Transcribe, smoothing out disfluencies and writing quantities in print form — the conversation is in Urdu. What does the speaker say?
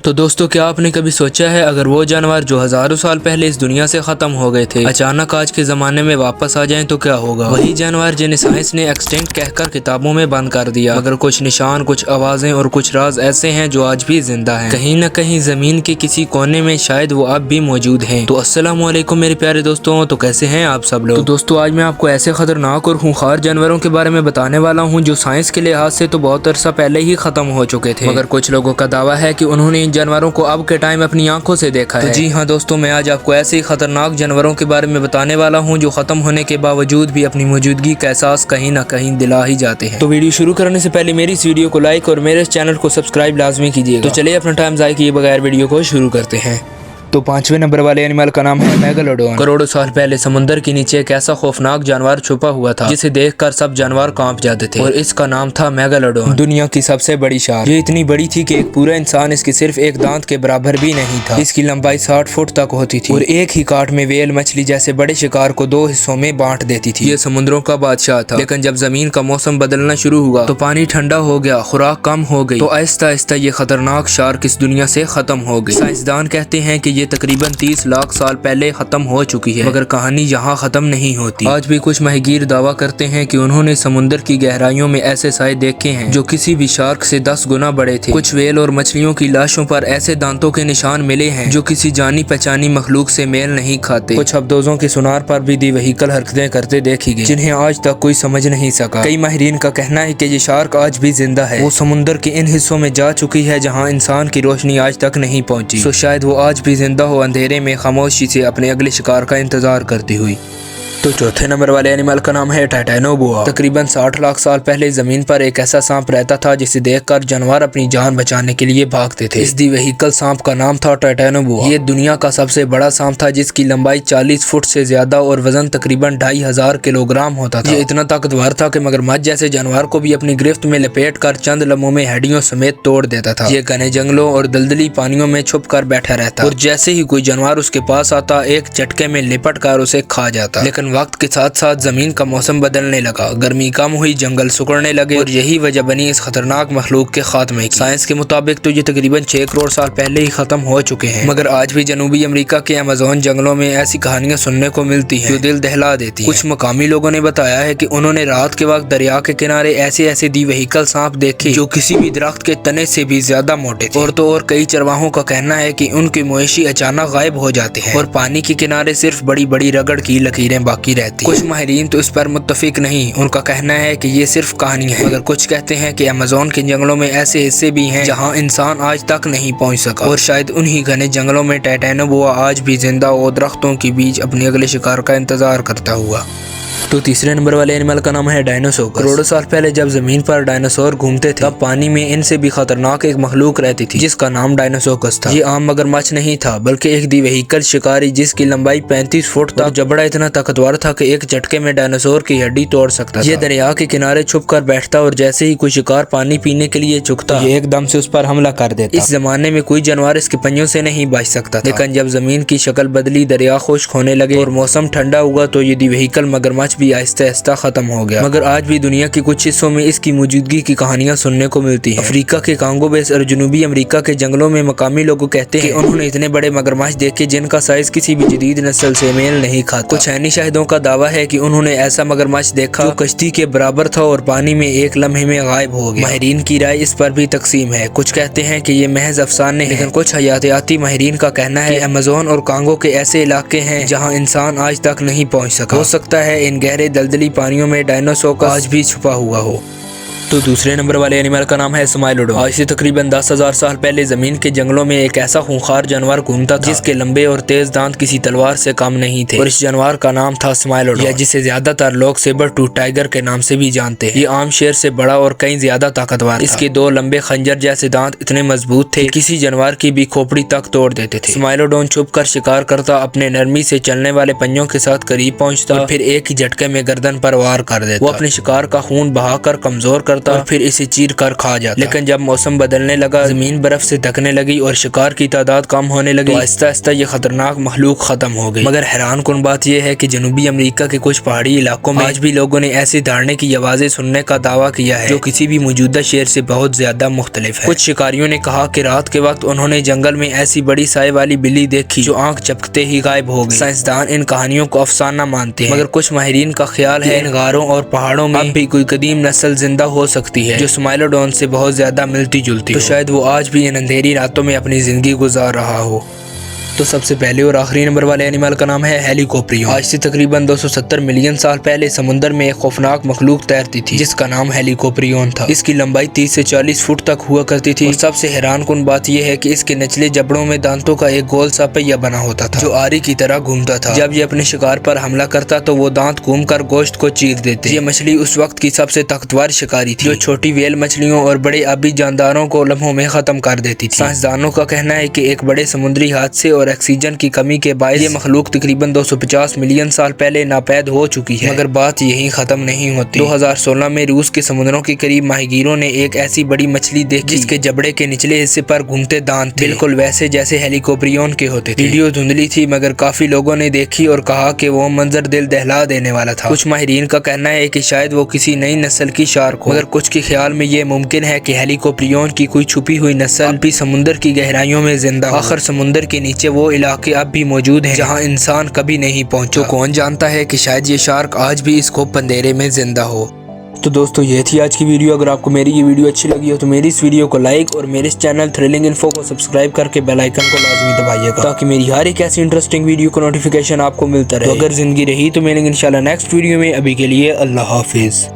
تو دوستو کیا آپ نے کبھی سوچا ہے اگر وہ جانور جو ہزاروں سال پہلے اس دنیا سے ختم ہو گئے تھے اچانک آج کے زمانے میں واپس آ جائیں تو کیا ہوگا؟ وہی جانور جنہیں سائنس نے ایکسٹنکٹ کہہ کر کتابوں میں بند کر دیا، مگر کچھ نشان، کچھ آوازیں اور کچھ راز ایسے ہیں جو آج بھی زندہ ہیں، کہیں نہ کہیں زمین کے کسی کونے میں شاید وہ اب بھی موجود ہیں۔ تو السلام علیکم میرے پیارے دوستوں، تو کیسے ہیں آپ سب لوگ؟ تو دوستو آج میں آپ کو ایسے خطرناک اور خونخوار جانوروں کے بارے میں بتانے والا ہوں جو سائنس کے لحاظ سے تو بہت عرصہ پہلے ہی ختم ہو چکے تھے، مگر کچھ لوگوں کا دعویٰ ہے کہ انہوں نے ان جانوروں کو اب کے ٹائم اپنی آنکھوں سے دیکھا ہے۔ جی ہاں دوستو، میں آج آپ کو ایسے ہی خطرناک جانوروں کے بارے میں بتانے والا ہوں جو ختم ہونے کے باوجود بھی اپنی موجودگی کا احساس کہیں نہ کہیں دلا ہی جاتے ہیں۔ تو ویڈیو شروع کرنے سے پہلے میری اس ویڈیو کو لائک اور میرے اس چینل کو سبسکرائب لازمی کیجیے گا۔ تو چلیے اپنا ٹائم ضائع کیے بغیر ویڈیو کو شروع کرتے ہیں۔ تو 5ویں نمبر والے اینیمل کا نام ہے میگالوڈون۔ کروڑوں سال پہلے سمندر کے نیچے ایک ایسا خوفناک جانور چھپا ہوا تھا جسے دیکھ کر سب جانور کانپ جاتے تھے، اور اس کا نام تھا میگالوڈون، دنیا کی سب سے بڑی شارک۔ یہ اتنی بڑی تھی کہ ایک پورا انسان اس کے صرف ایک دانت کے برابر بھی نہیں تھا۔ اس کی لمبائی 60 فٹ تک ہوتی تھی اور ایک ہی کاٹ میں ویل مچھلی جیسے بڑے شکار کو 2 حصوں میں بانٹ دیتی تھی۔ یہ سمندروں کا بادشاہ تھا، لیکن جب زمین کا موسم بدلنا شروع ہوا تو پانی ٹھنڈا ہو گیا، خوراک کم ہو گئی، تو آہستہ آہستہ یہ خطرناک شارک اس دنیا سے ختم ہو گئی۔ سائنسدان کہتے ہیں کہ یہ تقریباً 30 لاکھ سال پہلے ختم ہو چکی ہے، مگر کہانی یہاں ختم نہیں ہوتی۔ آج بھی کچھ ماہی گیر دعویٰ کرتے ہیں کہ انہوں نے سمندر کی گہرائیوں میں ایسے سائے دیکھے ہیں جو کسی بھی شارک سے 10 گنا بڑے تھے۔ کچھ ویل اور مچھلیوں کی لاشوں پر ایسے دانتوں کے نشان ملے ہیں جو کسی جانی پہچانی مخلوق سے میل نہیں کھاتے۔ کچھ ابدوزوں کے سونار پر بھی دی وہیکل حرکتیں کرتے دیکھی گئی جنہیں آج تک کوئی سمجھ نہیں سکا۔ کئی ماہرین کا کہنا ہے کہ یہ شارک آج بھی زندہ ہے، وہ سمندر کے ان حصوں میں جا چکی ہے جہاں انسان کی روشنی آج تک نہیں پہنچی، تو شاید وہ آج بھی زندہ ہو، اندھیرے میں خاموشی سے اپنے اگلے شکار کا انتظار کرتی ہوئی۔ تو 4تھے نمبر والے اینیمل کا نام ہے ٹائٹینوبوا۔ تقریباً 60 لاکھ سال پہلے زمین پر ایک ایسا سانپ رہتا تھا جسے دیکھ کر جانور اپنی جان بچانے کے لیے بھاگتے تھے۔ اس دی وہیکل سانپ کا نام تھا ٹائٹینوبوا۔ یہ دنیا کا سب سے بڑا سانپ تھا جس کی لمبائی 40 فٹ سے زیادہ اور وزن تقریباً 2500 کلو گرام ہوتا تھا۔ یہ اتنا طاقتور تھا کہ مگرمچھ جیسے جانور کو بھی اپنی گرفت میں لپیٹ کر چند لمحوں میں ہڈیوں سمیت توڑ دیتا تھا۔ یہ گھنے جنگلوں اور دلدلی پانیوں میں چھپ کر بیٹھا رہتا اور جیسے ہی کوئی جانور اس کے پاس آتا ایک جھٹکے میں لپٹ کر اسے کھا جاتا۔ لیکن وقت کے ساتھ ساتھ زمین کا موسم بدلنے لگا، گرمی کم ہوئی، جنگل سکڑنے لگے اور یہی وجہ بنی اس خطرناک مخلوق کے خاتمے کی۔ سائنس کے مطابق تو یہ تقریباً 6 کروڑ سال پہلے ہی ختم ہو چکے ہیں، مگر آج بھی جنوبی امریکہ کے ایمیزون جنگلوں میں ایسی کہانیاں سننے کو ملتی ہیں جو دل دہلا دیتی ہیں۔ کچھ مقامی لوگوں نے بتایا ہے کہ انہوں نے رات کے وقت دریا کے کنارے ایسے دی وہیکل سانپ دیکھے جو کسی بھی درخت کے تنے سے بھی زیادہ موٹے تھے، اور کئی چرواہوں کا کہنا ہے کہ ان کے مویشی اچانک غائب ہو جاتے ہیں اور پانی کے کنارے صرف بڑی رگڑ کی لکیریں باقی رہتی ہیں۔ کچھ ماہرین تو اس پر متفق نہیں، ان کا کہنا ہے کہ یہ صرف کہانی ہے، مگر کچھ کہتے ہیں کہ ایمیزون کے جنگلوں میں ایسے حصے بھی ہیں جہاں انسان آج تک نہیں پہنچ سکا، اور شاید انہی گھنے جنگلوں میں ٹائٹینوبوا آج بھی زندہ اور درختوں کے بیچ اپنے اگلے شکار کا انتظار کرتا ہوا۔ تو 3رے نمبر والے اینیمل کا نام ہے ڈائنوسورس۔ کروڑوں سال پہلے جب زمین پر ڈائناسور گھومتے تھے تب پانی میں ان سے بھی خطرناک ایک مخلوق رہتی تھی جس کا نام ڈائنوسورس تھا۔ یہ عام مگرمچھ نہیں تھا بلکہ ایک دی وہیکل شکاری جس کی لمبائی 35 فٹ تک، جبڑا اتنا طاقتور تھا کہ ایک جھٹکے میں ڈائناسور کی ہڈی توڑ سکتا تھا۔ یہ دریا کے کنارے چھپ کر بیٹھتا اور جیسے ہی کوئی شکار پانی پینے کے لیے جھکتا یہ ایک دم سے اس پر حملہ کر دیتا۔ اس زمانے میں کوئی جانور اس کے پنجوں سے نہیں بچ سکتا تھا، لیکن جب زمین کی شکل بدلی، دریا خشک ہونے لگے اور موسم ٹھنڈا ہوا تو یہ دی وہیکل مگرمچھ بھی آہستہ آہستہ ختم ہو گیا، مگر آج بھی دنیا کے کچھ حصوں میں اس کی موجودگی کی کہانیاں سننے کو ملتی ہیں۔ افریقہ کے کانگو بیس اور جنوبی امریکہ کے جنگلوں میں مقامی لوگ کہتے ہیں کہ انہوں نے اتنے بڑے مگرمچھ دیکھے جن کا سائز کسی بھی جدید نسل سے میل نہیں کھاتا۔ کچھ عینی شاہدوں کا دعویٰ ہے کہ انہوں نے ایسا مگرمچھ دیکھا جو کشتی کے برابر تھا اور پانی میں ایک لمحے میں غائب ہو گیا۔ ماہرین کی رائے اس پر بھی تقسیم ہے، کچھ کہتے ہیں کہ یہ محض افسانے ہیں، لیکن کچھ حیاتیاتی ماہرین کا کہنا ہے کہ ایمیزون اور کانگو کے ایسے علاقے ہیں جہاں انسان آج تک نہیں پہنچ سکا۔ ہو سکتا ہے ان گہرے دلدلی پانیوں میں ڈائنوسورس آج بھی چھپا ہوا ہو۔ تو 2سرے نمبر والے اینیمل کا نام ہے سمائلوڈون۔ آج سے تقریباً 10,000 سال پہلے زمین کے جنگلوں میں ایک ایسا خونخوار جانور گھومتا تھا جس کے لمبے اور تیز دانت کسی تلوار سے کم نہیں تھے، اور اس جانور کا نام تھا سمائلوڈون، یا جسے زیادہ تر لوگ سیبر ٹوتھ ٹائیگر کے نام سے بھی جانتے ہیں۔ یہ عام شیر سے بڑا اور کہیں زیادہ طاقتور تھا۔ اس کے 2 لمبے خنجر جیسے دانت اتنے مضبوط تھے کہ کسی جانور کی بھی کھوپڑی تک توڑ دیتے تھے۔ سمائلوڈون چھپ کر شکار کرتا، اپنے نرمی سے چلنے والے پنجوں کے ساتھ قریب پہنچتا اور پھر ایک ہی جھٹکے میں گردن پر وار کر دیتا۔ وہ اپنے شکار کا خون بہا کر کمزور کر کرتا اور پھر اسے چیر کر کھا جاتا۔ لیکن جب موسم بدلنے لگا، زمین برف سے ڈھکنے لگی اور شکار کی تعداد کم ہونے لگی تو آہستہ آہستہ یہ خطرناک مخلوق ختم ہو گئی۔ مگر حیران کن بات یہ ہے کہ جنوبی امریکہ کے کچھ پہاڑی علاقوں میں آج بھی لوگوں نے ایسے دھاڑنے کی آوازیں سننے کا دعویٰ کیا ہے جو کسی بھی موجودہ شیر سے بہت زیادہ مختلف ہے۔ کچھ شکاریوں نے کہا کہ رات کے وقت انہوں نے جنگل میں ایسی بڑی سائے والی بلی دیکھی جو آنکھ جھپکتے ہی غائب ہو گئی۔ سائنسدان ان کہانیوں کو افسانہ مانتے ہیں، مگر کچھ ماہرین کا خیال ہے ان غاروں اور پہاڑوں میں اب بھی کوئی قدیم نسل زندہ ہو سکتی ہے جو سمائلوڈون سے بہت زیادہ ملتی جلتی ہو، تو شاید وہ آج بھی ان اندھیری راتوں میں اپنی زندگی گزار رہا ہو۔ تو سب سے پہلے اور آخری نمبر والے اینیمل کا نام ہے ہیلیکوپریون۔ آج سے تقریباً 270 ملین سال پہلے سمندر میں ایک خوفناک مخلوق تیرتی تھی جس کا نام ہیلیکوپریون تھا۔ اس کی لمبائی 30 سے 40 فٹ تک ہوا کرتی تھی اور سب سے حیران کن بات یہ ہے کہ اس کے نچلے جبڑوں میں دانتوں کا ایک گول سا پہیہ بنا ہوتا تھا جو آری کی طرح گھومتا تھا۔ جب یہ اپنے شکار پر حملہ کرتا تو وہ دانت گھوم کر گوشت کو چیر دیتے۔ یہ مچھلی اس وقت کی سب سے طاقتور شکاری تھی جو چھوٹی ویل مچھلیوں اور بڑے آبی جانداروں کو لمحوں میں ختم کر دیتی تھی۔ سائنسدانوں کا کہنا ہے کہ ایک بڑے سمندری حادثے اور آکسیجن کی کمی کے باعث یہ مخلوق تقریباً 250 ملین سال پہلے ناپید ہو چکی ہے۔ مگر بات یہی ختم نہیں ہوتی۔ 2016 میں روس کے سمندروں کے قریب ماہی گیروں نے ایک ایسی بڑی مچھلی دیکھی جس کے جبڑے کے نچلے حصے پر گھومتے دانت تھے، بالکل ویسے جیسے ہیلیکوپریون کے ہوتے تھے۔ ویڈیو دھندلی تھی مگر کافی لوگوں نے دیکھی اور کہا کہ وہ منظر دل دہلا دینے والا تھا۔ کچھ ماہرین کا کہنا ہے کہ شاید وہ کسی نئی نسل کی شارک ہو، مگر کچھ کے خیال میں یہ ممکن ہے کہ ہیلیکوپریون کی کوئی چھپی ہوئی نسل اب بھی سمندر کی گہرائیوں میں زندہ ہو۔ آخر سمندر کے نیچے وہ علاقے اب بھی موجود ہیں جہاں انسان کبھی نہیں پہنچا۔ تو کون جانتا ہے کہ شاید یہ شارک آج بھی اس کھوپ اندھیرے میں زندہ ہو۔ تو دوستو یہ تھی آج کی ویڈیو۔ اگر آپ کو میری یہ ویڈیو اچھی لگی ہو تو میری اس ویڈیو کو لائک اور میرے اس چینل تھرلنگ انفو کو سبسکرائب کر کے بیل آئیکن کو لازمی دبائیے گا تاکہ میری ہر ایک ایسی انٹرسٹنگ ویڈیو کا نوٹیفیکیشن آپ کو ملتا رہے۔ تو اگر زندگی رہی تو ملیں گے انشاءاللہ نیکسٹ ویڈیو میں۔ ابھی کے لیے اللہ حافظ۔